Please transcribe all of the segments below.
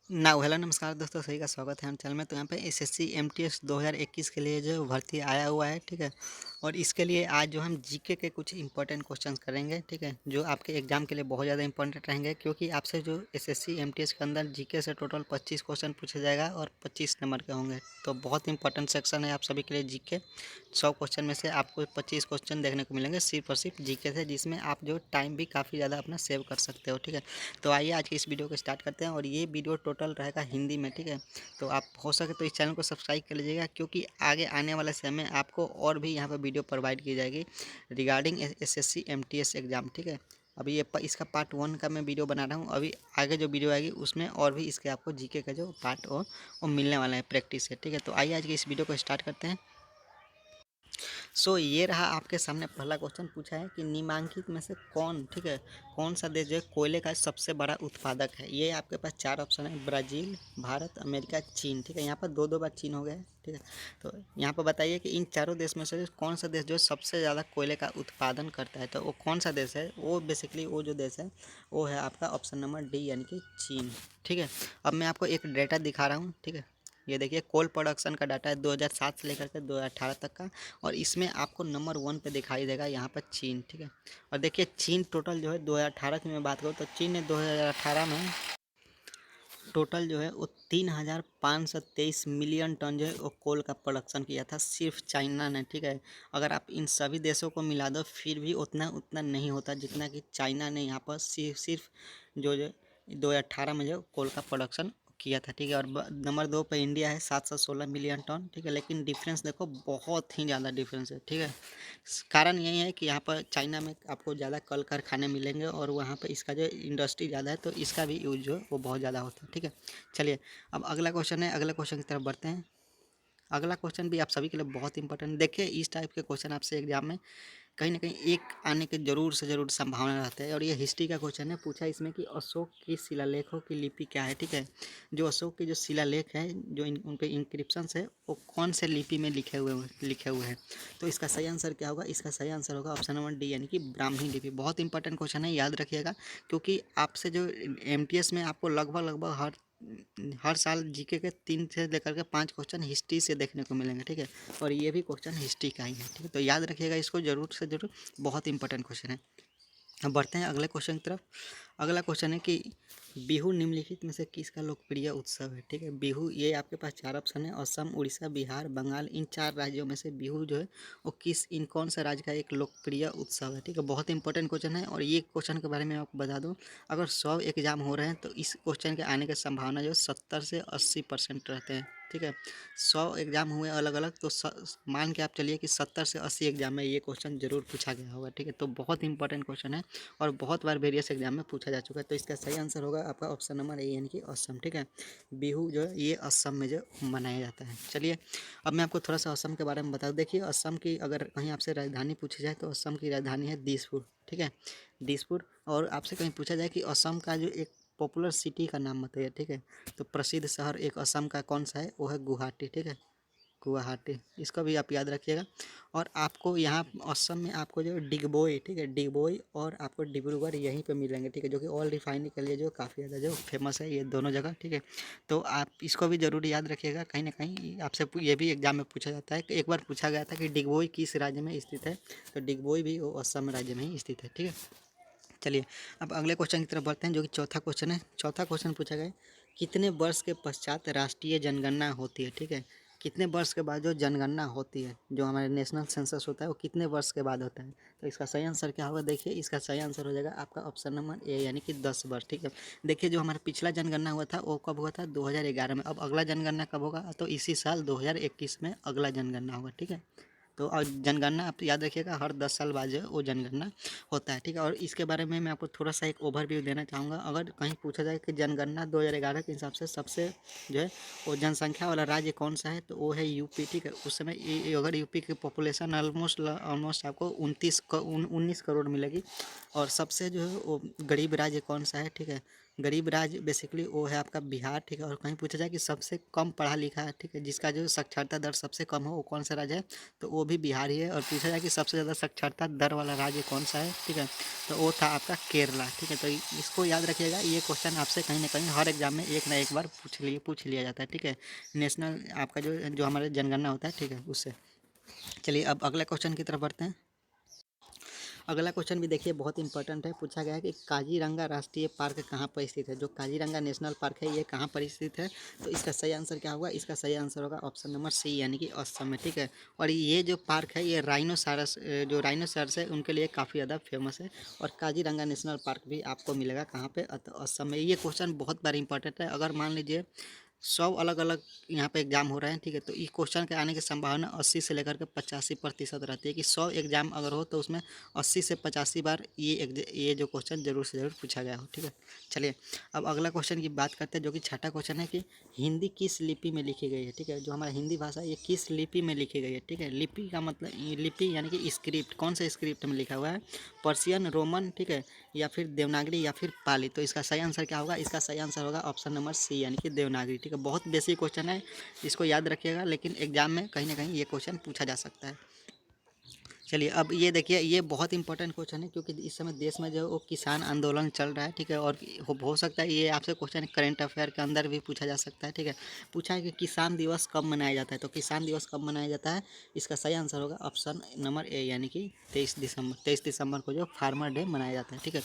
Hello नमस्कार दोस्तों, सही का स्वागत है हम चैनल में। तो यहाँ पे एसएससी एमटीएस 2021 के लिए जो भर्ती आया हुआ है, ठीक है। और इसके लिए आज जो हम जीके के कुछ इंपॉर्टेंट क्वेश्चंस करेंगे, ठीक है, जो आपके एग्जाम के लिए बहुत ज़्यादा इंपॉर्टेंट रहेंगे, क्योंकि आपसे जो एसएससी एमटीएस के अंदर जीके से टोटल 25 क्वेश्चन पूछा जाएगा और 25 नंबर के होंगे। तो बहुत इंपॉर्टेंट सेक्शन है आप सभी के लिए जीके। 100 क्वेश्चन में से आपको 25 क्वेश्चन देखने को मिलेंगे सिर्फ और सिर्फ जीके से, जिसमें आप जो टाइम भी काफ़ी ज़्यादा अपना सेव कर सकते हो, ठीक है। तो आइए आज की इस वीडियो को स्टार्ट करते हैं, और ये वीडियो टोटल रहेगा हिंदी में, ठीक है। तो आप हो सके तो इस चैनल को सब्सक्राइब कर लीजिएगा, क्योंकि आगे आने वाले समय में आपको और भी यहाँ पर वीडियो प्रोवाइड की जाएगी रिगार्डिंग एसएससी एमटीएस एग्ज़ाम, ठीक है। अभी इसका पार्ट 1 का मैं वीडियो बना रहा हूँ। अभी आगे जो वीडियो आएगी उसमें और भी इसके आपको जीके का जो पार्ट वो मिलने वाला है प्रैक्टिस से, ठीक है। तो आइए आज की इस वीडियो को स्टार्ट करते हैं। ये रहा आपके सामने पहला क्वेश्चन। पूछा है कि निम्नलिखित में से कौन, ठीक है, कौन सा देश जो है कोयले का सबसे बड़ा उत्पादक है। ये आपके पास 4 ऑप्शन है: ब्राज़ील, भारत, अमेरिका, चीन, ठीक है। यहाँ पर दो दो बार चीन हो गया है, ठीक है। तो यहाँ पर बताइए कि इन चारों देश में से कौन सा देश जो सबसे ज़्यादा कोयले का उत्पादन करता है। तो वो कौन सा देश है? वो बेसिकली वो जो देश है वो है आपका ऑप्शन नंबर डी, यानी कि चीन, ठीक है। अब मैं आपको एक डेटा दिखा रहा हूँ, ठीक है। ये देखिए, कोल प्रोडक्शन का डाटा है 2007 से लेकर के 2018 तक का, और इसमें आपको नंबर 1 पे दिखाई देगा यहाँ पर चीन, ठीक है। और देखिए चीन टोटल जो है 2018 की मैं बात करूँ तो चीन ने 2018 में टोटल जो है वो 3,523 मिलियन टन जो है वो कोल का प्रोडक्शन किया था, सिर्फ चाइना ने, ठीक है। अगर आप इन सभी देशों को मिला दो फिर भी उतना उतना नहीं होता जितना कि चाइना ने यहाँ पर सिर्फ जो जो 2018 में जो कोल का प्रोडक्शन किया था, ठीक है। और नंबर 2 पे इंडिया है 716 मिलियन टन, ठीक है। लेकिन डिफरेंस देखो, बहुत ही ज़्यादा डिफरेंस है, ठीक है। कारण यही है कि यहाँ पर चाइना में आपको ज़्यादा कल कारखाने मिलेंगे और वहाँ पर इसका जो इंडस्ट्री ज़्यादा है, तो इसका भी यूज जो है वो बहुत ज़्यादा होता है, ठीक है। चलिए, अब अगला क्वेश्चन है, अगले क्वेश्चन की तरफ बढ़ते हैं। अगला क्वेश्चन भी आप सभी के लिए बहुत इंपॉर्टेंट। देखिए, इस टाइप के क्वेश्चन आपसे एग्जाम में कहीं ना कहीं एक आने के जरूर से जरूर संभावना रहता है, और ये हिस्ट्री का क्वेश्चन है। पूछा इसमें कि अशोक की शिलालेखों की लिपि क्या है, ठीक है। जो अशोक के जो शिलालेख है, जो उनके इंक्रिप्शंस है, वो कौन से लिपि में लिखे हुए हैं। तो इसका सही आंसर क्या होगा? इसका सही आंसर होगा ऑप्शन नंबर डी, यानी कि ब्राह्मी लिपि। बहुत इंपॉर्टेंट क्वेश्चन है, याद रखिएगा, क्योंकि आपसे जो एमटीएस में आपको लगभग लगभग हर साल जीके के 3 से लेकर के 5 क्वेश्चन हिस्ट्री से देखने को मिलेंगे, ठीक है। और ये भी क्वेश्चन हिस्ट्री का ही है, ठीक है। तो याद रखिएगा इसको ज़रूर से ज़रूर, बहुत इंपॉर्टेंट क्वेश्चन है। अब बढ़ते हैं अगले क्वेश्चन की तरफ। अगला क्वेश्चन है कि बिहू निम्नलिखित में से किसका लोकप्रिय उत्सव है, ठीक है। बिहू, ये आपके पास 4 ऑप्शन है: असम, उड़ीसा, बिहार, बंगाल। इन 4 राज्यों में से बिहू जो है वो इन कौन सा राज्य का एक लोकप्रिय उत्सव है, ठीक है। बहुत इंपॉर्टेंट क्वेश्चन है, और ये क्वेश्चन के बारे में आपको बता दूं, अगर 100 एग्जाम हो रहे हैं तो इस क्वेश्चन के आने की संभावना जो 70 से 80% रहते हैं, ठीक है। 100 एग्जाम हुए अलग अलग, तो मान के आप चलिए कि 70 से 80 एग्जाम में ये क्वेश्चन जरूर पूछा गया होगा, ठीक है। तो बहुत इंपॉर्टेंट क्वेश्चन है और बहुत बार वेरियस एग्जाम में पूछा जा चुका है। तो इसका सही आंसर होगा आपका ऑप्शन नंबर ए, यानी कि असम, ठीक है। बिहू जो है ये असम में जो मनाया जाता है। चलिए, अब मैं आपको थोड़ा सा असम के बारे में बता दूं। देखिए, असम की अगर कहीं आपसे राजधानी पूछी जाए तो असम की राजधानी है दिसपुर, ठीक है, दिसपुर। और आपसे कहीं पूछा जाए कि असम का जो एक पॉपुलर सिटी का नाम बताइए, ठीक है, तो प्रसिद्ध शहर एक असम का कौन सा है? वो है गुवाहाटी, ठीक है, गुवाहाटी। इसका भी आप याद रखिएगा। और आपको यहाँ असम में आपको जो डिगबोई, ठीक है, डिगबोई और आपको डिब्रूगढ़ यहीं पे मिलेंगे, ठीक है, जो कि ऑयल रिफाइनरी के लिए जो काफ़ी ज़्यादा जो फेमस है, ये दोनों जगह, ठीक है। तो आप इसको भी ज़रूर याद रखिएगा। कहीं ना कहीं आपसे ये भी एग्जाम में पूछा जाता है। एक बार पूछा गया था कि डिगबोई किस राज्य में स्थित है, तो डिगबोई भी वो असम राज्य में ही स्थित है, ठीक है। चलिए, अब अगले क्वेश्चन की तरफ बढ़ते हैं, जो कि चौथा क्वेश्चन है। चौथा क्वेश्चन पूछा गया है, कितने वर्ष के पश्चात राष्ट्रीय जनगणना होती है, ठीक है। कितने वर्ष के बाद जो जनगणना होती है, जो हमारे नेशनल सेंसस होता है, वो कितने वर्ष के बाद होता है। तो इसका सही आंसर क्या होगा? देखिए, इसका सही आंसर हो जाएगा आपका ऑप्शन नंबर ए, यानी कि 10 वर्ष, ठीक है। देखिए, जो हमारा पिछला जनगणना हुआ था वो कब हुआ था? 2011 में। अब अगला जनगणना कब होगा? तो इसी साल 2021 में अगला जनगणना होगा, ठीक है। तो और जनगणना आप याद रखिएगा, हर 10 साल बाद जो है वो जनगणना होता है, ठीक है। और इसके बारे में मैं आपको थोड़ा सा एक ओवरव्यू देना चाहूँगा। अगर कहीं पूछा जाए कि जनगणना 2011 के हिसाब से सबसे जो है वो जनसंख्या वाला राज्य कौन सा है, तो वो है यूपी, ठीक है। उस समय अगर यूपी की पॉपुलेशन ऑलमोस्ट आपको 19 करोड़ मिलेगी। और सबसे जो है वो गरीब राज्य कौन सा है, ठीक है, गरीब राज्य बेसिकली वो है आपका बिहार, ठीक है। और कहीं पूछा जाए कि सबसे कम पढ़ा लिखा है, ठीक है, जिसका जो साक्षरता दर सबसे कम हो वो कौन सा राज्य है, तो वो भी बिहार ही है। और पूछा जाए कि सबसे ज़्यादा साक्षरता दर वाला राज्य कौन सा है, ठीक है, तो वो था आपका केरला, ठीक है। तो इसको याद रखिएगा, ये क्वेश्चन आपसे कहीं ना कहीं हर एग्जाम में एक ना एक बार पूछ लिया जाता है, ठीक है। नेशनल आपका जो जो हमारे जनगणना होता है, ठीक है, उससे। चलिए अब अगला क्वेश्चन की तरफ बढ़ते हैं। अगला क्वेश्चन भी देखिए बहुत इंपॉर्टेंट है। पूछा गया है कि काजीरंगा राष्ट्रीय पार्क कहाँ पर स्थित है। जो काजीरंगा नेशनल पार्क है ये कहाँ पर स्थित है, तो इसका सही आंसर क्या होगा, इसका सही आंसर होगा ऑप्शन नंबर सी यानी कि असम में, ठीक है। और ये जो पार्क है ये राइनोसारस जो राइनोसरस है उनके लिए काफ़ी ज़्यादा फेमस है। और काजीरंगा नेशनल पार्क भी आपको मिलेगा कहाँ पे, असम में। ये क्वेश्चन बहुत बार इंपॉर्टेंट है। अगर मान लीजिए 100 अलग अलग यहाँ पे एग्जाम हो रहे हैं, ठीक है, तो इस क्वेश्चन के आने की संभावना 80 से लेकर के 85% रहती है कि 100 एग्जाम अगर हो तो उसमें 80 से 85 बार ये जो क्वेश्चन जरूर से ज़रूर पूछा गया हो, ठीक है। चलिए अब अगला क्वेश्चन की बात करते हैं, जो कि छठा क्वेश्चन है कि हिंदी किस लिपि में लिखी गई है, ठीक है। जो हमारा हिंदी भाषा है ये किस लिपि में लिखी गई है, ठीक है। लिपि का मतलब लिपि यानी कि स्क्रिप्ट, कौन से स्क्रिप्ट में लिखा हुआ है, पर्शियन, रोमन, ठीक है, या फिर देवनागरी या फिर पाली। तो इसका सही आंसर क्या होगा, इसका सही आंसर होगा ऑप्शन नंबर सी यानी कि देवनागरी, ठीक है। बहुत बेसिक क्वेश्चन है, इसको याद रखिएगा, लेकिन एग्जाम में कहीं ना कहीं ये क्वेश्चन पूछा जा सकता है। चलिए अब ये देखिए, ये बहुत इंपॉर्टेंट क्वेश्चन है क्योंकि इस समय देश में जो वो किसान आंदोलन चल रहा है, ठीक है। और हो सकता है ये आपसे क्वेश्चन करंट अफेयर के अंदर भी पूछा जा सकता है, ठीक है। पूछा है कि किसान दिवस कब मनाया जाता है, तो किसान दिवस कब मनाया जाता है, इसका सही आंसर होगा ऑप्शन नंबर ए यानी कि 23 दिसंबर को जो फार्मर डे मनाया जाता है, ठीक है।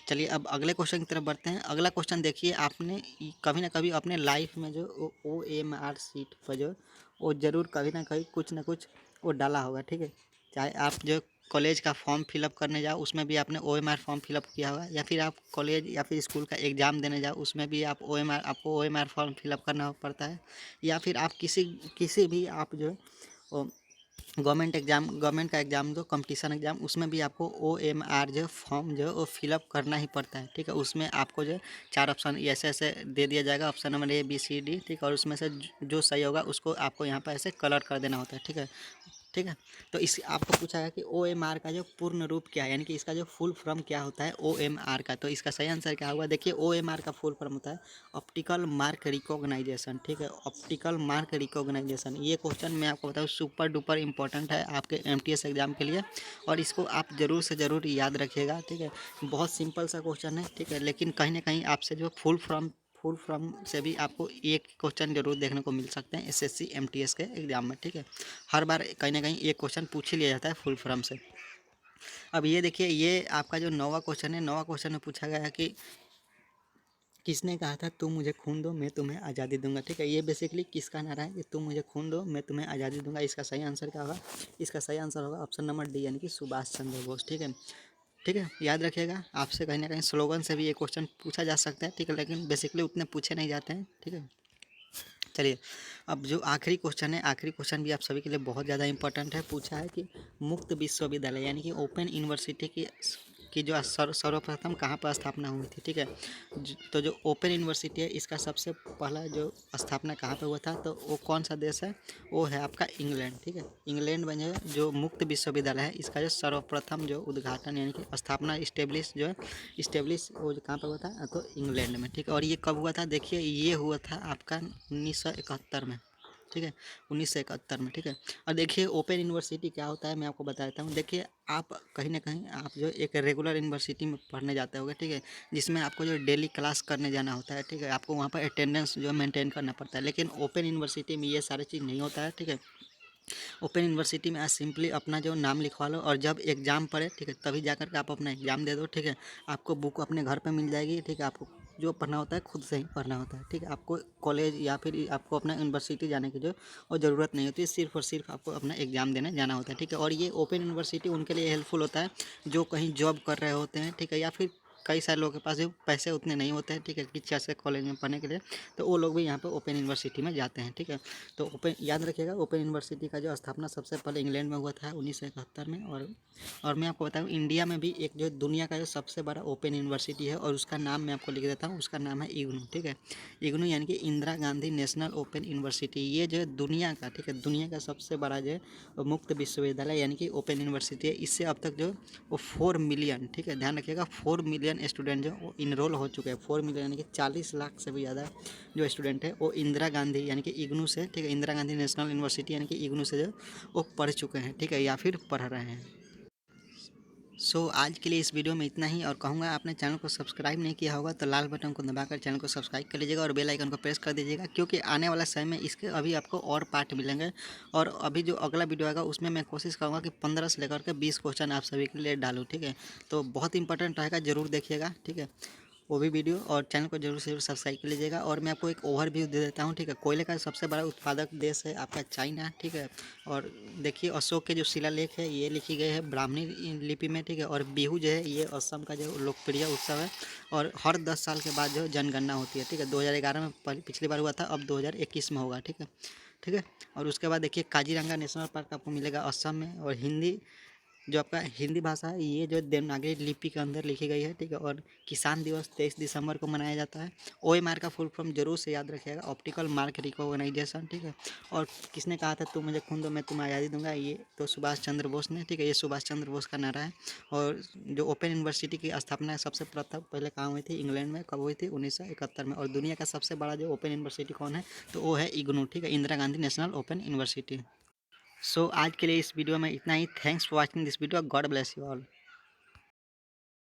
चलिए अब अगले क्वेश्चन की तरफ बढ़ते हैं। अगला क्वेश्चन देखिए, आपने कभी ना कभी अपने लाइफ में जो OMR शीट पर जो वो ज़रूर कभी ना कभी कुछ ना कुछ वो डाला होगा, ठीक है। चाहे आप जो कॉलेज का फॉर्म फिलअप करने जाओ उसमें भी आपने OMR फॉर्म फिलअप किया होगा, या फिर आप कॉलेज या फिर स्कूल का एग्ज़ाम देने जाओ उसमें भी आपको OMR फॉर्म फिलअप करना पड़ता है। या फिर आप किसी किसी भी आप जो गवर्नमेंट का एग्ज़ाम जो कंपटीशन एग्ज़ाम उसमें भी आपको OMR जो फॉर्म जो वो फिलअप करना ही पड़ता है, ठीक है। उसमें आपको जो 4 ऑप्शन ऐसे ऐसे दे दिया जाएगा, option number A B C D, ठीक है। और उसमें से जो सही होगा उसको आपको यहाँ पर ऐसे कलर कर देना होता है, ठीक है, ठीक है। तो इस आपको पूछा है कि OMR का जो पूर्ण रूप क्या है, यानी कि इसका जो फुल फॉर्म क्या होता है OMR का, तो इसका सही आंसर क्या होगा। देखिए OMR का फुल फॉर्म होता है ऑप्टिकल मार्क रिकॉग्नाइजेशन, ठीक है, ऑप्टिकल मार्क रिकॉग्नाइजेशन। ये क्वेश्चन मैं आपको बताऊँ सुपर डुपर इंपॉर्टेंट है आपके MTS एग्जाम के लिए, और इसको आप ज़रूर से ज़रूर याद रखिएगा, ठीक है। बहुत सिंपल सा क्वेश्चन है, ठीक है, लेकिन कहीं ना कहीं आपसे जो फुल फ्रॉम से भी आपको एक क्वेश्चन जरूर देखने को मिल सकते हैं SSC MTS के एग्जाम में, ठीक है। हर बार कहीं ना कहीं एक क्वेश्चन पूछ ही लिया जाता है फुल फ्रॉम से। अब ये देखिए, ये आपका जो 9वां क्वेश्चन है, 9वां क्वेश्चन में पूछा गया है कि किसने कहा था तुम मुझे खून दो मैं तुम्हें आज़ादी दूंगा, ठीक है। ये बेसिकली किसका नारा है कि तुम मुझे खून दो मैं तुम्हें आज़ादी दूंगा। इसका सही आंसर क्या होगा, इसका सही आंसर होगा ऑप्शन नंबर डी यानी कि सुभाष चंद्र बोस, ठीक है। ठीक है, याद रखिएगा, आपसे कहीं ना कहीं स्लोगन से भी ये क्वेश्चन पूछा जा सकता है, ठीक है, लेकिन बेसिकली उतने पूछे नहीं जाते हैं, ठीक है। चलिए अब जो आखिरी क्वेश्चन है, आखिरी क्वेश्चन भी आप सभी के लिए बहुत ज़्यादा इंपॉर्टेंट है। पूछा है कि मुक्त विश्वविद्यालय यानी कि ओपन यूनिवर्सिटी की जो सर्वप्रथम कहाँ पर स्थापना हुई थी, ठीक है। तो जो ओपन यूनिवर्सिटी है इसका सबसे पहला जो स्थापना कहाँ पे हुआ था, तो वो कौन सा देश है, वो है आपका इंग्लैंड, ठीक है। इंग्लैंड में जो मुक्त विश्वविद्यालय है इसका जो सर्वप्रथम जो उद्घाटन यानी कि स्थापना इस्टेब्लिश वो जो कहाँ पर हुआ था, तो इंग्लैंड में, ठीक है। और ये कब हुआ था, देखिए ये हुआ था आपका 1971 में, ठीक है, 1971 में, ठीक है। और देखिए ओपन यूनिवर्सिटी क्या होता है मैं आपको बता देता हूँ। देखिए आप कहीं ना कहीं आप जो एक रेगुलर यूनिवर्सिटी में पढ़ने जाते होगे, ठीक है, जिसमें आपको जो डेली क्लास करने जाना होता है, ठीक है, आपको वहाँ पर अटेंडेंस जो मेंटेन करना पड़ता है। लेकिन ओपन यूनिवर्सिटी में ये सारी चीज़ नहीं होता है, ठीक है। ओपन यूनिवर्सिटी में आज सिंपली अपना जो नाम लिखवा लो और जब एग्ज़ाम पड़े, ठीक है, तभी जा कर के आप अपना एग्ज़ाम दे दो, ठीक है। आपको बुक अपने घर पे मिल जाएगी, ठीक है। आपको जो पढ़ना होता है खुद से ही पढ़ना होता है, ठीक है। आपको कॉलेज या फिर आपको अपना यूनिवर्सिटी जाने की जो और ज़रूरत नहीं होती है, सिर्फ और सिर्फ आपको अपना एग्ज़ाम देने जाना होता है, ठीक है। और ये ओपन यूनिवर्सिटी उनके लिए हेल्पफुल होता है जो कहीं जॉब कर रहे होते हैं, ठीक है, या फिर कई सारे लोगों के पास जो पैसे उतने नहीं होते हैं, ठीक है, कि अच्छे कॉलेज में पढ़ने के लिए, तो वो लोग भी यहाँ पे ओपन यूनिवर्सिटी में जाते हैं, ठीक है। तो ओपन याद रखिएगा, ओपन यूनिवर्सिटी का जो स्थापना सबसे पहले इंग्लैंड में हुआ था 1971 में। और मैं आपको बताऊँ इंडिया में भी एक जो दुनिया का जो सबसे बड़ा ओपन यूनिवर्सिटी है, और उसका नाम मैं आपको लिख देता हूँ, उसका नाम है इग्नू, ठीक है। इग्नू यानी कि Indira Gandhi national open university, ये जो है दुनिया का, ठीक है, दुनिया का सबसे बड़ा जो है मुक्त विश्वविद्यालय यानी कि ओपन यूनिवर्सिटी है। इससे अब तक जो वो 4 मिलियन, ठीक है, ध्यान रखिएगा, 4 मिलियन मिलियन स्टूडेंट जो वो इनरोल हो चुके हैं। 4 मिलियन यानी कि 40 लाख से भी ज़्यादा जो स्टूडेंट है वो इंदिरा गांधी यानी कि इग्नू से, ठीक है, इंदिरा गांधी नेशनल यूनिवर्सिटी यानी कि इग्नू से जो वो पढ़ चुके हैं, ठीक है, या फिर पढ़ रहे हैं। आज के लिए इस वीडियो में इतना ही, और कहूँगा आपने चैनल को सब्सक्राइब नहीं किया होगा तो लाल बटन को दबाकर चैनल को सब्सक्राइब कर लीजिएगा और बेल आइकन को प्रेस कर दीजिएगा, क्योंकि आने वाला समय में इसके अभी आपको और पार्ट मिलेंगे। और अभी जो अगला वीडियो आएगा उसमें मैं कोशिश करूँगा कि 15 से लेकर के 20 क्वेश्चन आप सभी के लिए डालूँ, ठीक है। तो बहुत इंपॉर्टेंट रहेगा, ज़रूर देखिएगा, ठीक है, वो भी वीडियो, और चैनल को जरूर से जरूर सब्सक्राइब कर लीजिएगा। और मैं आपको एक ओवरव्यू दे देता हूँ, ठीक है। कोयले का सबसे बड़ा उत्पादक देश है आपका चाइना, ठीक है। और देखिए अशोक के जो शिलालेख है ये लिखी गई है ब्राह्मणी लिपि में, ठीक है। और बिहू जो है ये असम का जो लोकप्रिय उत्सव है, और हर 10 साल के बाद जो जनगणना होती है, ठीक है। 2011 में पिछली बार हुआ था, अब 2021 में होगा, ठीक है, ठीक है। और उसके बाद देखिए काजीरंगा नेशनल पार्क आपको मिलेगा असम में। और हिंदी जो आपका हिंदी भाषा है ये जो देवनागरी लिपि के अंदर लिखी गई है, ठीक है। और किसान दिवस 23 दिसंबर को मनाया जाता है। OMR का फुल फॉर्म जरूर से याद रखिएगा, ऑप्टिकल मार्क रिकॉग्नाइजेशन, ठीक है। और किसने कहा था तुम मुझे खून दो मैं तुम्हें आज़ादी दूंगा, ये तो सुभाष चंद्र बोस ने, ठीक है, ये सुभाष चंद्र बोस का नारा है। और जो ओपन यूनिवर्सिटी की स्थापना सबसे प्रथम पहले कहाँ हुई थी, इंग्लैंड में, कब हुई थी, 1971 में। और दुनिया का सबसे बड़ा जो ओपन यूनिवर्सिटी कौन है, तो वो है इग्नू, ठीक है, Indira Gandhi national open university. आज के लिए इस वीडियो में इतना ही। Thanks for watching this video, God bless you all.